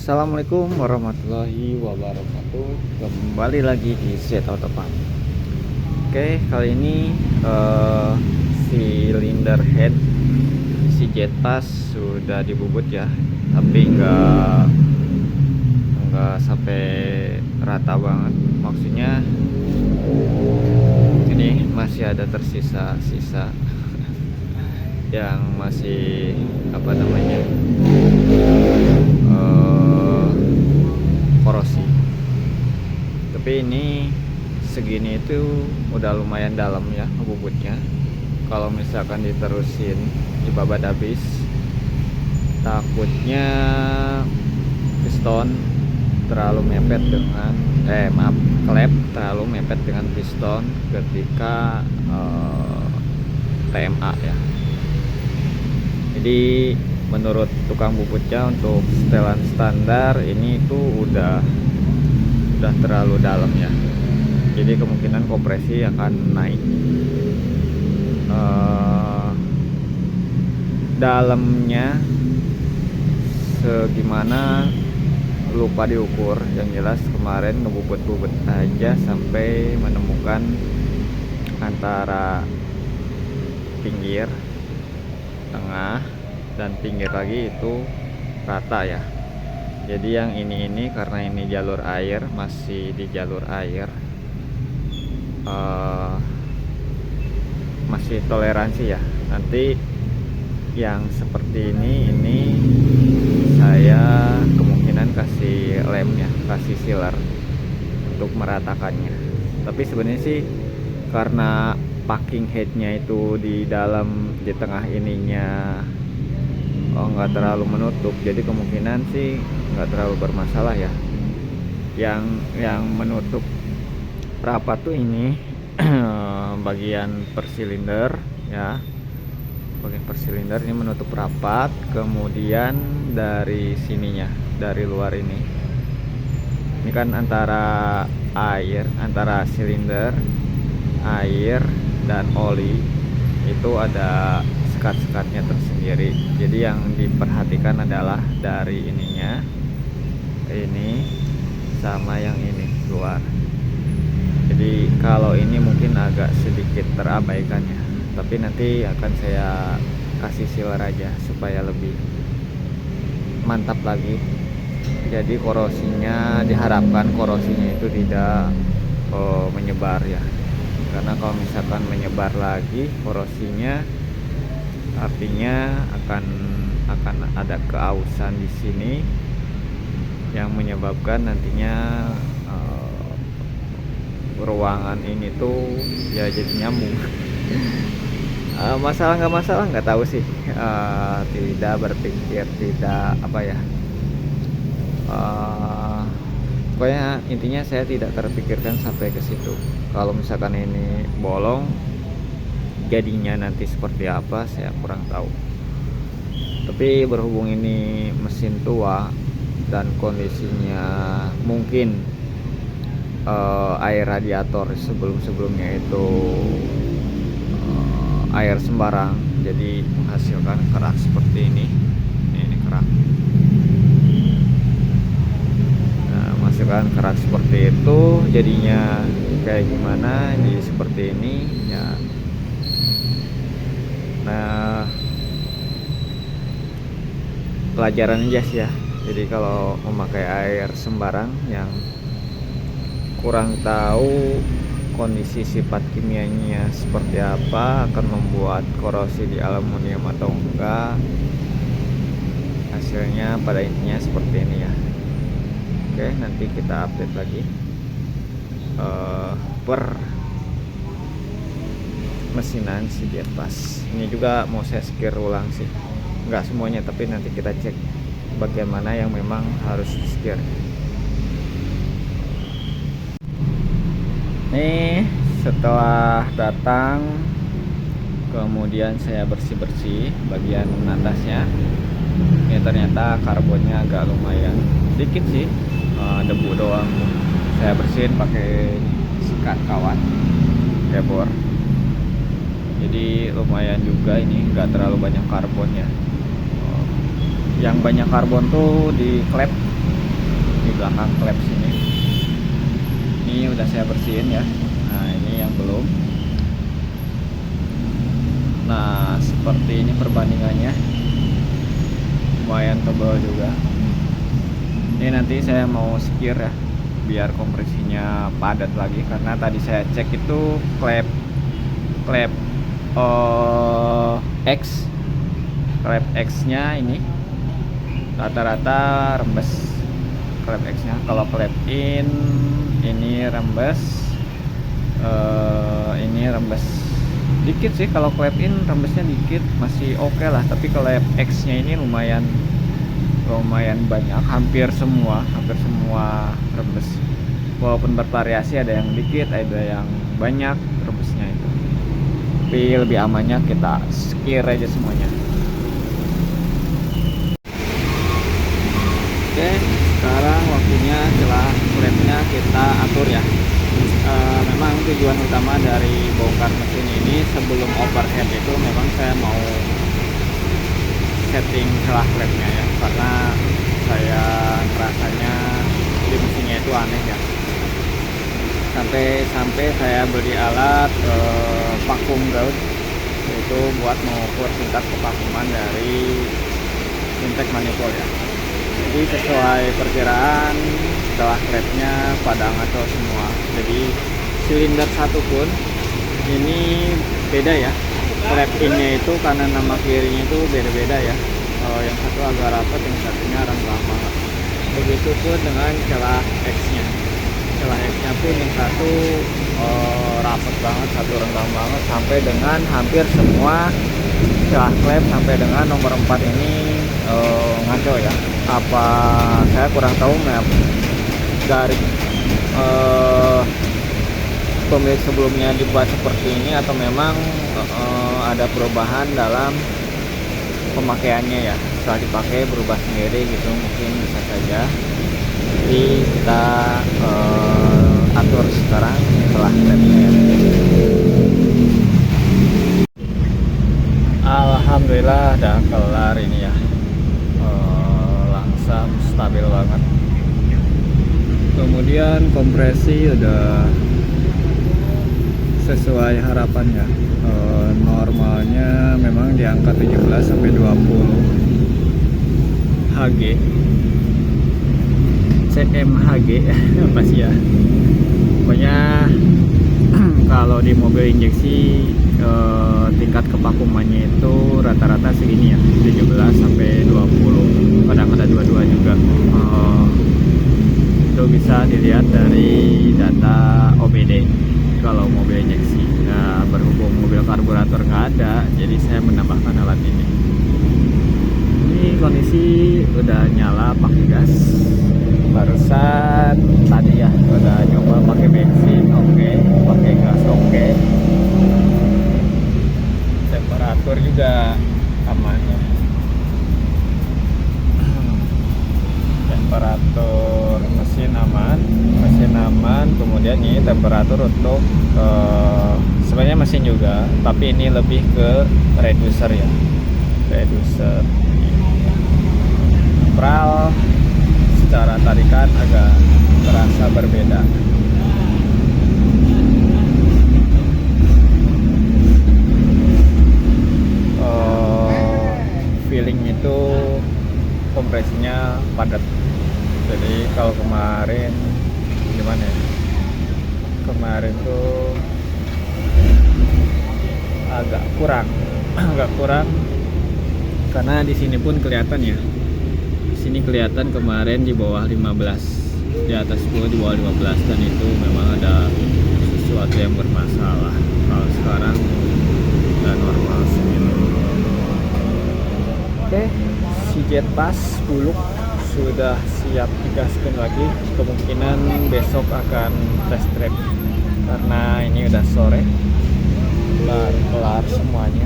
Assalamualaikum warahmatullahi wabarakatuh. Kembali lagi di Z Auto Pump. Oke, kali ini silinder head si jet pass sudah dibubut ya, tapi nggak sampai rata banget. Maksudnya ini masih ada tersisa-sisa yang masih apa namanya korosi. Tapi ini segini itu udah lumayan dalam ya bubutnya. Kalau misalkan diterusin di babat habis, takutnya piston terlalu mepet dengan klep terlalu mepet dengan piston ketika TMA ya. Jadi menurut tukang bubutnya untuk setelan standar ini tuh udah terlalu dalam ya. Jadi kemungkinan kompresi akan naik. Dalamnya segimana lupa diukur, yang jelas kemarin ngebubut-bubut aja sampai menemukan antara pinggir, tengah, dan pinggir lagi itu rata ya. Jadi yang ini karena ini jalur air, masih di jalur air, masih toleransi ya. Nanti yang seperti ini saya kemungkinan kasih lem ya, kasih sealer untuk meratakannya. Tapi sebenarnya sih karena packing headnya itu di tengah ininya nggak terlalu menutup, jadi kemungkinan sih nggak terlalu bermasalah ya. Yang menutup rapat tuh ini bagian persilinder ya, bagian persilinder ini menutup rapat. Kemudian dari sininya, dari luar ini kan antara silinder, air, dan oli itu ada sekat-sekatnya tersendiri. Jadi yang diperhatikan adalah dari ininya, ini sama yang ini luar. Jadi kalau ini mungkin agak sedikit terabaikan ya, tapi nanti akan saya kasih sealer aja supaya lebih mantap lagi. Jadi diharapkan korosinya itu tidak menyebar ya, karena kalau misalkan menyebar lagi korosinya, artinya akan ada keausan di sini yang menyebabkan nantinya ruangan ini tuh ya jadi nyambung. Masalah nggak tahu sih, tidak berpikir, tidak apa ya, pokoknya intinya saya tidak terpikirkan sampai ke situ. Kalau misalkan ini bolong, jadinya nanti seperti apa saya kurang tahu. Tapi berhubung ini mesin tua dan kondisinya mungkin air radiator sebelumnya itu air sembarang, jadi menghasilkan kerak seperti ini kerak. Nah, menghasilkan kerak seperti itu, jadinya kayak gimana, jadi seperti ini ya. Nah, pelajaran aja sih ya. Jadi kalau memakai air sembarang yang kurang tahu kondisi sifat kimianya seperti apa, akan membuat korosi di aluminium atau enggak, hasilnya pada intinya seperti ini ya. Oke, nanti kita update lagi per mesinan si jet pass. Ini juga mau saya skir ulang sih, nggak semuanya, tapi nanti kita cek bagian mana yang memang harus skir. Nih setelah datang, kemudian saya bersih bagian atasnya. Ini ternyata karbonnya agak lumayan dikit sih, debu doang. Saya bersihin pakai sikat kawat ebor. Jadi lumayan juga, ini nggak terlalu banyak karbonnya. Yang banyak karbon tuh di klep, di belakang klep sini. Ini udah saya bersihin ya. Nah ini yang belum. Nah seperti ini perbandingannya, lumayan tebal juga. Ini nanti saya mau sekir ya, biar kompresinya padat lagi, karena tadi saya cek itu klep X nya ini rata-rata rembes. Klep X nya, kalau klep in ini rembes, ini rembes dikit sih. Kalau klep in rembesnya dikit, masih oke lah, tapi klep X nya ini lumayan banyak, hampir semua rembes. Walaupun bervariasi, ada yang dikit, ada yang banyak rembesnya itu. Tapi lebih amannya kita sekir aja semuanya. Oke, sekarang waktunya celah klepnya kita atur ya. Memang tujuan utama dari bongkar mesin ini sebelum overhead itu memang saya mau setting celah klepnya ya, karena saya rasanya di mesinnya itu aneh ya. Sampai saya beli alat vacuum gauge, itu buat mengukur tingkat kevakuman dari intake manifold ya. Jadi sesuai perkiraan celah klepnya pada ngaco semua. Jadi silinder satu pun ini beda ya. Klep innya itu karena nama kirinya itu beda-beda ya. Yang satu agak rapat, yang satunya renggang banget. Begitupun dengan celah X-nya. Celah X-nya pun yang satu rapat banget, satu renggang banget, sampai dengan hampir semua celah klep sampai dengan nomor 4 ini ngaco ya. Apa saya kurang tahu dari pemilik sebelumnya dibuat seperti ini, atau memang ada perubahan dalam pemakaiannya ya, setelah dipakai berubah sendiri gitu, mungkin bisa saja. Jadi kita atur sekarang setelah klepnya. Alhamdulillah udah kelar ini ya, langsam stabil banget. Kemudian kompresi udah sesuai harapannya. Normalnya memang di angka 17 sampai 20 Hg, CMHG apa sih ya, pokoknya kalau di mobil injeksi tingkat kevakumannya itu rata-rata segini ya, 17 sampai 20, kadang ada 22 juga. Itu bisa dilihat dari data OBD kalau mobil injeksi. Nah, berhubung mobil karburator nggak ada, jadi saya menambahkan alat ini. Ini kondisi udah nyala pakai gas. Barusan tadi ya udah nyoba pakai bensin, oke, pakai gas oke. Temperatur juga aman ya. Temperatur mesin aman, kemudian ini temperatur untuk sebenarnya mesin juga, tapi ini lebih ke reducer ya, reducer. Pral secara tarikan agak terasa berbeda. Feeling itu kompresinya padat. Jadi kalau kemarin gimana ya? Kemarin tuh agak kurang karena di sini pun kelihatan ya. Di sini kelihatan kemarin di bawah 15, di atas 10, di bawah 15, dan itu memang ada sesuatu yang bermasalah. Kalau sekarang udah normal segini. Oke, si jet pass buluk sudah siap digaskan lagi. Kemungkinan besok akan test drive karena ini udah sore, kelar semuanya.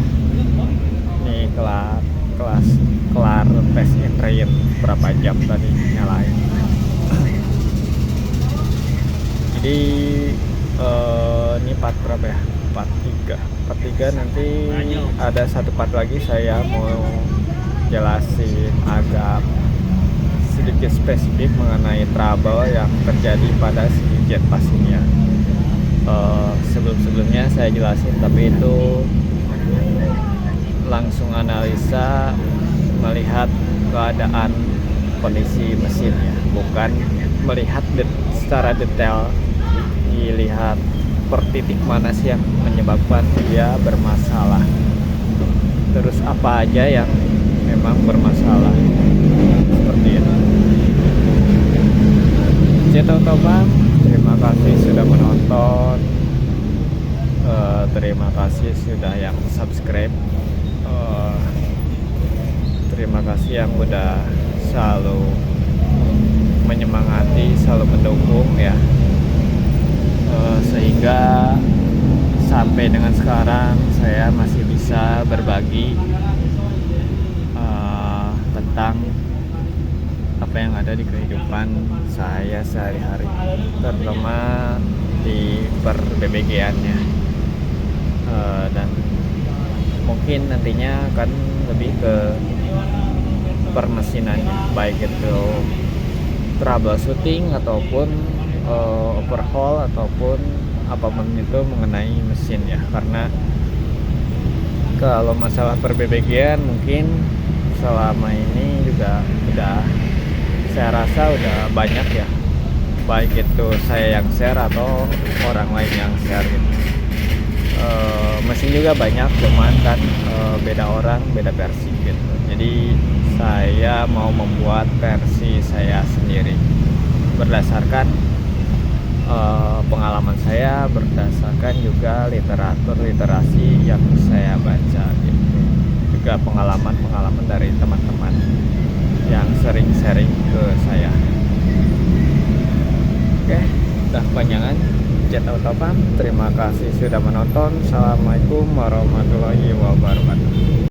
Ini kelar test and train berapa jam tadi nyalain. Jadi ini part berapa ya? Part 3 nanti ada satu part lagi saya mau jelasin agak sedikit spesifik mengenai trouble yang terjadi pada si jet pastinya. Sebelum-sebelumnya saya jelasin, tapi itu langsung analisa melihat keadaan kondisi mesinnya, bukan melihat secara detail, dilihat per titik mana sih yang menyebabkan dia bermasalah, terus apa aja yang memang bermasalah, seperti itu. Jet Auto Bang, terima kasih sudah menonton, terima kasih sudah yang subscribe, terima kasih yang udah selalu menyemangati, selalu mendukung ya, sehingga sampai dengan sekarang saya masih bisa berbagi tentang apa yang ada di kehidupan saya sehari-hari, terutama di per-BBG-annya, dan mungkin nantinya akan lebih ke permesinannya, baik itu troubleshooting ataupun overhaul ataupun apapun itu mengenai mesin ya. Karena kalau masalah per-BBG-an mungkin selama ini juga udah, saya rasa udah banyak ya, baik itu saya yang share atau orang lain yang share gitu. Mesin juga banyak, cuman kan beda orang beda versi gitu. Jadi saya mau membuat versi saya sendiri berdasarkan pengalaman saya, berdasarkan juga literasi yang saya baca gitu, juga pengalaman dari teman-teman yang sering sharing ke saya. Oke, udah panjangan. Jet Auto Bang, terima kasih sudah menonton. Assalamualaikum warahmatullahi wabarakatuh.